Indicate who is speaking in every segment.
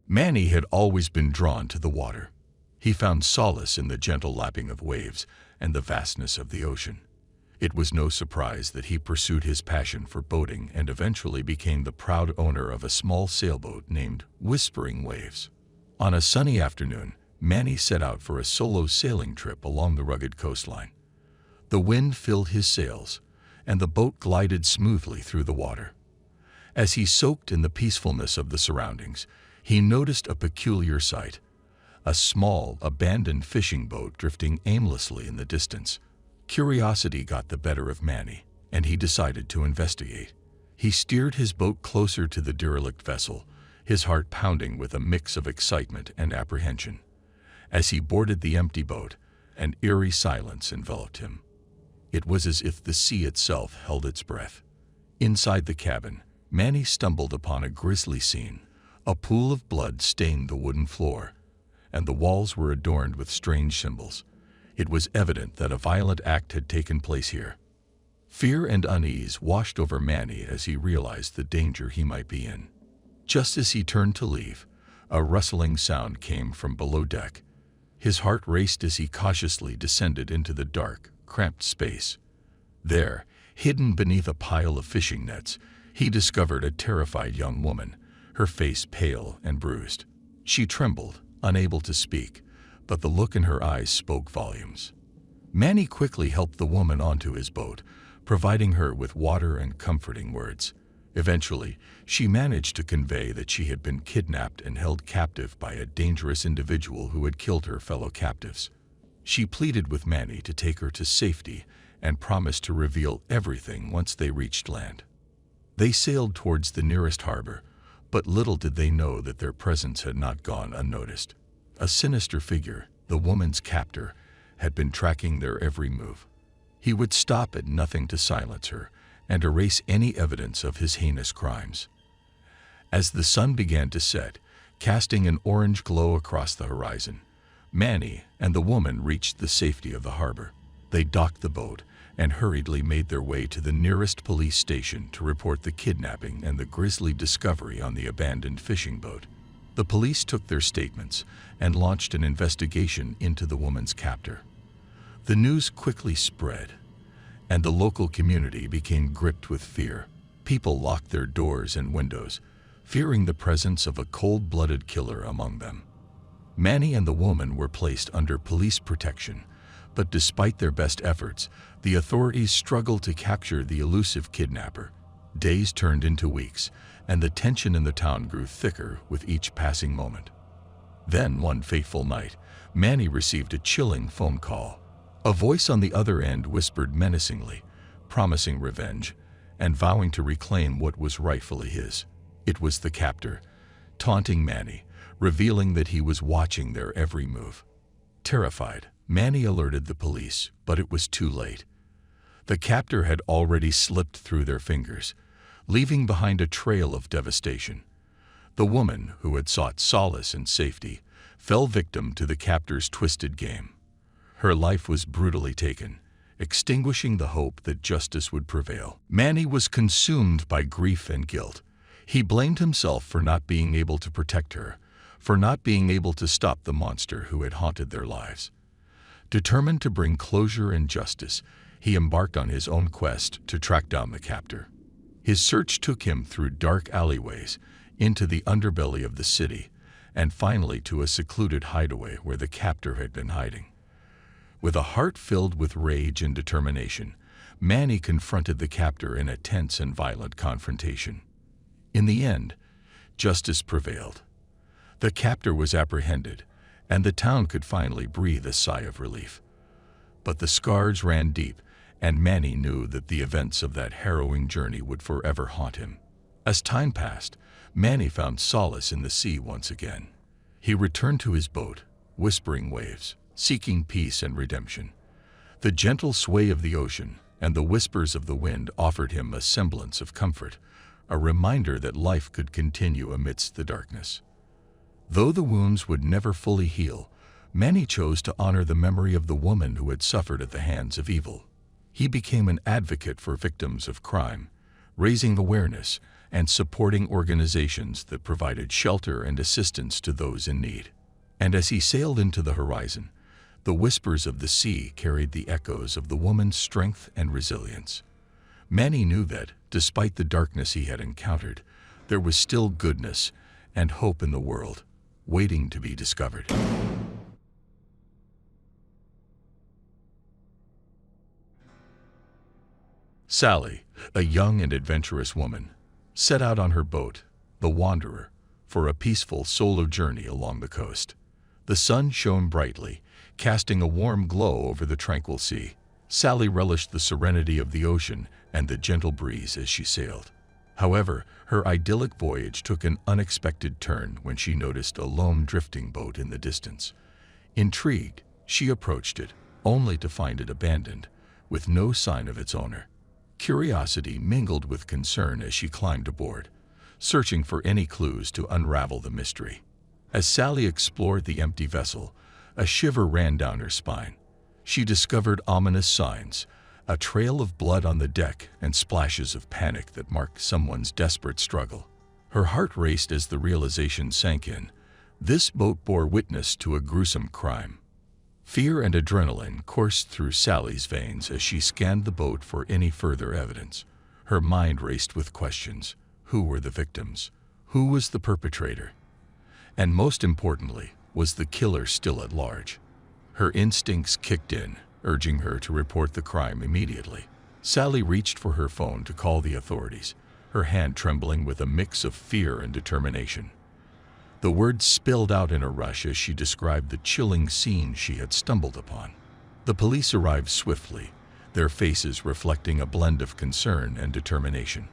Speaker 1: Manny had always been drawn to the water. He found solace in the gentle lapping of waves and the vastness of the ocean. It was no surprise that he pursued his passion for boating and eventually became the proud owner of a small sailboat named Whispering Waves. On a sunny afternoon, Manny set out for a solo sailing trip along the rugged coastline. The wind filled his sails, and the boat glided smoothly through the water. As he soaked in the peacefulness of the surroundings, he noticed a peculiar sight: a small, abandoned fishing boat drifting aimlessly in the distance. Curiosity got the better of Manny, and he decided to investigate. He steered his boat closer to the derelict vessel, his heart pounding with a mix of excitement and apprehension. As he boarded the empty boat, an eerie silence enveloped him. It was as if the sea itself held its breath. Inside the cabin, Manny stumbled upon a grisly scene. A pool of blood stained the wooden floor, and the walls were adorned with strange symbols. It was evident that a violent act had taken place here. Fear and unease washed over Manny as he realized the danger he might be in. Just as he turned to leave, a rustling sound came from below deck. His heart raced as he cautiously descended into the dark, cramped space. There, hidden beneath a pile of fishing nets, he discovered a terrified young woman, her face pale and bruised. She trembled, unable to speak, but the look in her eyes spoke volumes. Manny quickly helped the woman onto his boat, providing her with water and comforting words. Eventually, she managed to convey that she had been kidnapped and held captive by a dangerous individual who had killed her fellow captives. She pleaded with Manny to take her to safety and promised to reveal everything once they reached land. They sailed towards the nearest harbor, but little did they know that their presence had not gone unnoticed. A sinister figure, the woman's captor, had been tracking their every move. He would stop at nothing to silence her and erase any evidence of his heinous crimes. As the sun began to set, casting an orange glow across the horizon, Manny and the woman reached the safety of the harbor. They docked the boat and hurriedly made their way to the nearest police station to report the kidnapping and the grisly discovery on the abandoned fishing boat. The police took their statements and launched an investigation into the woman's captor. The news quickly spread, and the local community became gripped with fear. People locked their doors and windows, fearing the presence of a cold-blooded killer among them. Manny and the woman were placed under police protection, but despite their best efforts, the authorities struggled to capture the elusive kidnapper. Days turned into weeks, and the tension in the town grew thicker with each passing moment. Then, one fateful night, Manny received a chilling phone call. A voice on the other end whispered menacingly, promising revenge and vowing to reclaim what was rightfully his. It was the captor, taunting Manny, revealing that he was watching their every move. Terrified, Manny alerted the police, but it was too late. The captor had already slipped through their fingers, leaving behind a trail of devastation. The woman, who had sought solace and safety, fell victim to the captor's twisted game. Her life was brutally taken, extinguishing the hope that justice would prevail. Manny was consumed by grief and guilt. He blamed himself for not being able to protect her, for not being able to stop the monster who had haunted their lives. Determined to bring closure and justice, he embarked on his own quest to track down the captor. His search took him through dark alleyways, into the underbelly of the city, and finally to a secluded hideaway where the captor had been hiding. With a heart filled with rage and determination, Manny confronted the captor in a tense and violent confrontation. In the end, justice prevailed. The captor was apprehended, and the town could finally breathe a sigh of relief. But the scars ran deep, and Manny knew that the events of that harrowing journey would forever haunt him. As time passed, Manny found solace in the sea once again. He returned to his boat, Whispering Waves, seeking peace and redemption. The gentle sway of the ocean and the whispers of the wind offered him a semblance of comfort, a reminder that life could continue amidst the darkness. Though the wounds would never fully heal, Manny chose to honor the memory of the woman who had suffered at the hands of evil. He became an advocate for victims of crime, raising awareness and supporting organizations that provided shelter and assistance to those in need. And as he sailed into the horizon, the whispers of the sea carried the echoes of the woman's strength and resilience. Manny knew that, despite the darkness he had encountered, there was still goodness and hope in the world, waiting to be discovered. Sally, a young and adventurous woman, set out on her boat, the Wanderer, for a peaceful solo journey along the coast. The sun shone brightly, casting a warm glow over the tranquil sea. Sally relished the serenity of the ocean and the gentle breeze as she sailed. However, her idyllic voyage took an unexpected turn when she noticed a lone drifting boat in the distance. Intrigued, she approached it, only to find it abandoned, with no sign of its owner. Curiosity mingled with concern as she climbed aboard, searching for any clues to unravel the mystery. As Sally explored the empty vessel, a shiver ran down her spine. She discovered ominous signs, a trail of blood on the deck and splashes of panic that marked someone's desperate struggle. Her heart raced as the realization sank in. This boat bore witness to a gruesome crime. Fear and adrenaline coursed through Sally's veins as she scanned the boat for any further evidence. Her mind raced with questions. Who were the victims? Who was the perpetrator? And most importantly, was the killer still at large? Her instincts kicked in, urging her to report the crime immediately. Sally reached for her phone to call the authorities, her hand trembling with a mix of fear and determination. The words spilled out in a rush as she described the chilling scene she had stumbled upon. The police arrived swiftly, their faces reflecting a blend of concern and determination.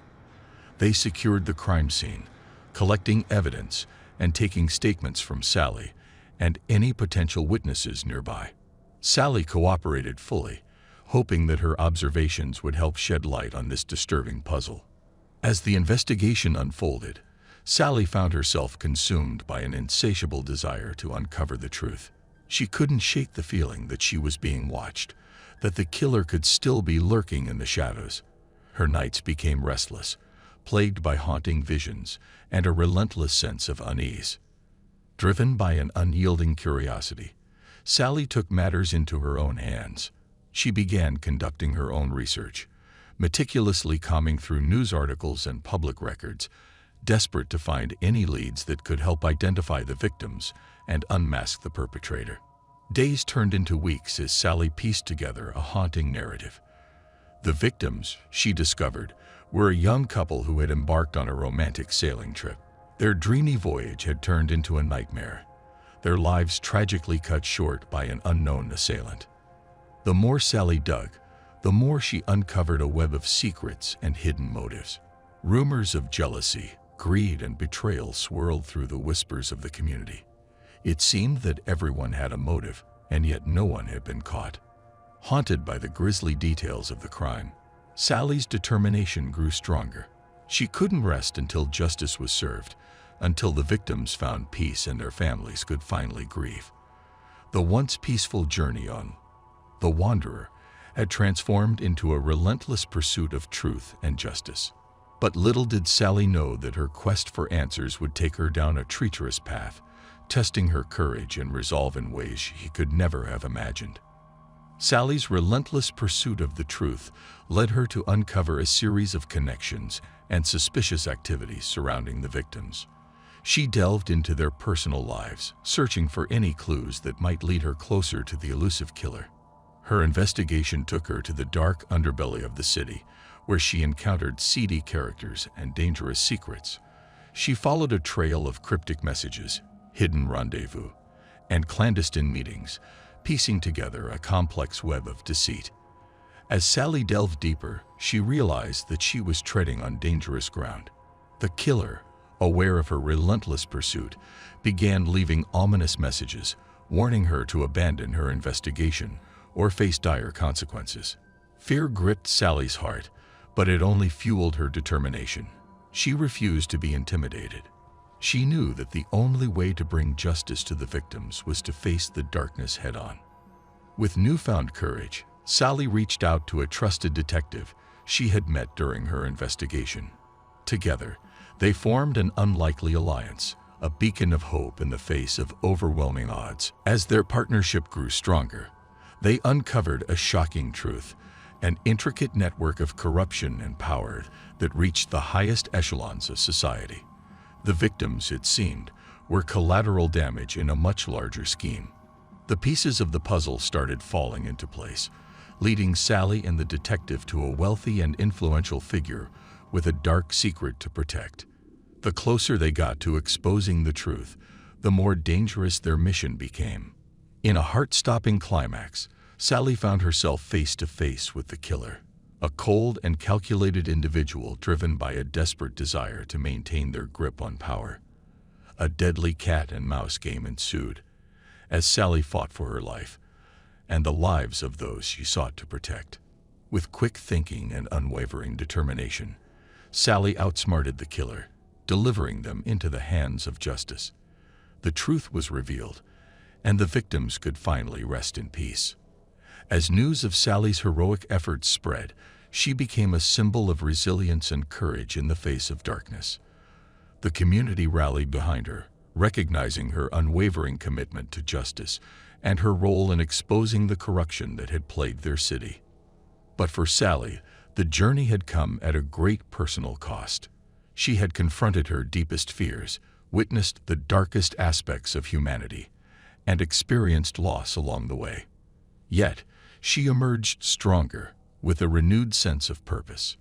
Speaker 1: They secured the crime scene, collecting evidence and taking statements from Sally and any potential witnesses nearby. Sally cooperated fully, hoping that her observations would help shed light on this disturbing puzzle. As the investigation unfolded, Sally found herself consumed by an insatiable desire to uncover the truth. She couldn't shake the feeling that she was being watched, that the killer could still be lurking in the shadows. Her nights became restless, plagued by haunting visions and a relentless sense of unease. Driven by an unyielding curiosity, Sally took matters into her own hands. She began conducting her own research, meticulously combing through news articles and public records, desperate to find any leads that could help identify the victims and unmask the perpetrator. Days turned into weeks as Sally pieced together a haunting narrative. The victims, she discovered, were a young couple who had embarked on a romantic sailing trip. Their dreamy voyage had turned into a nightmare, their lives tragically cut short by an unknown assailant. The more Sally dug, the more she uncovered a web of secrets and hidden motives. Rumors of jealousy, greed, and betrayal swirled through the whispers of the community. It seemed that everyone had a motive, and yet no one had been caught. Haunted by the grisly details of the crime, Sally's determination grew stronger. She couldn't rest until justice was served, until the victims found peace and their families could finally grieve. The once peaceful journey on the Wanderer had transformed into a relentless pursuit of truth and justice. But little did Sally know that her quest for answers would take her down a treacherous path, testing her courage and resolve in ways she could never have imagined. Sally's relentless pursuit of the truth led her to uncover a series of connections and suspicious activities surrounding the victims. She delved into their personal lives, searching for any clues that might lead her closer to the elusive killer. Her investigation took her to the dark underbelly of the city, where she encountered seedy characters and dangerous secrets. She followed a trail of cryptic messages, hidden rendezvous, and clandestine meetings, piecing together a complex web of deceit. As Sally delved deeper, she realized that she was treading on dangerous ground. The killer, aware of her relentless pursuit, began leaving ominous messages, warning her to abandon her investigation or face dire consequences. Fear gripped Sally's heart, but it only fueled her determination. She refused to be intimidated. She knew that the only way to bring justice to the victims was to face the darkness head-on. With newfound courage, Sally reached out to a trusted detective she had met during her investigation. Together, they formed an unlikely alliance, a beacon of hope in the face of overwhelming odds. As their partnership grew stronger, they uncovered a shocking truth, an intricate network of corruption and power that reached the highest echelons of society. The victims, it seemed, were collateral damage in a much larger scheme. The pieces of the puzzle started falling into place, leading Sally and the detective to a wealthy and influential figure with a dark secret to protect. The closer they got to exposing the truth, the more dangerous their mission became. In a heart-stopping climax, Sally found herself face to face with the killer, a cold and calculated individual driven by a desperate desire to maintain their grip on power. A deadly cat-and-mouse game ensued, as Sally fought for her life and the lives of those she sought to protect. With quick thinking and unwavering determination, Sally outsmarted the killer, delivering them into the hands of justice. The truth was revealed, and the victims could finally rest in peace. As news of Sally's heroic efforts spread, she became a symbol of resilience and courage in the face of darkness. The community rallied behind her, recognizing her unwavering commitment to justice and her role in exposing the corruption that had plagued their city. But for Sally, the journey had come at a great personal cost. She had confronted her deepest fears, witnessed the darkest aspects of humanity, and experienced loss along the way. Yet, she emerged stronger, with a renewed sense of purpose.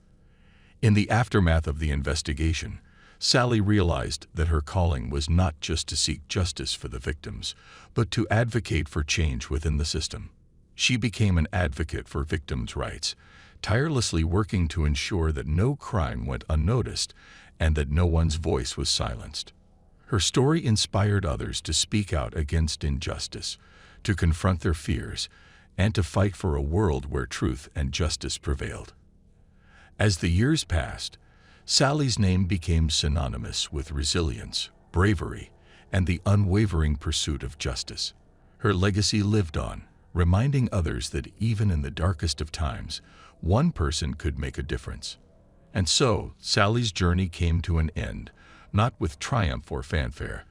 Speaker 1: In the aftermath of the investigation, Sally realized that her calling was not just to seek justice for the victims, but to advocate for change within the system. She became an advocate for victims' rights, tirelessly working to ensure that no crime went unnoticed and that no one's voice was silenced. Her story inspired others to speak out against injustice, to confront their fears, and to fight for a world where truth and justice prevailed. As the years passed, Sally's name became synonymous with resilience, bravery, and the unwavering pursuit of justice. Her legacy lived on, reminding others that even in the darkest of times, one person could make a difference. And so, Sally's journey came to an end, not with triumph or fanfare,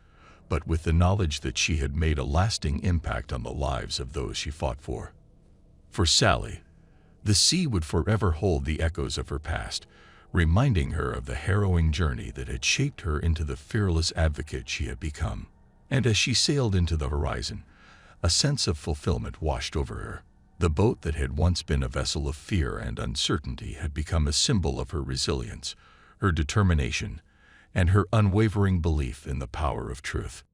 Speaker 1: but with the knowledge that she had made a lasting impact on the lives of those she fought for. For Sally, the sea would forever hold the echoes of her past, reminding her of the harrowing journey that had shaped her into the fearless advocate she had become. And as she sailed into the horizon, a sense of fulfillment washed over her. The boat that had once been a vessel of fear and uncertainty had become a symbol of her resilience, her determination, and her unwavering belief in the power of truth.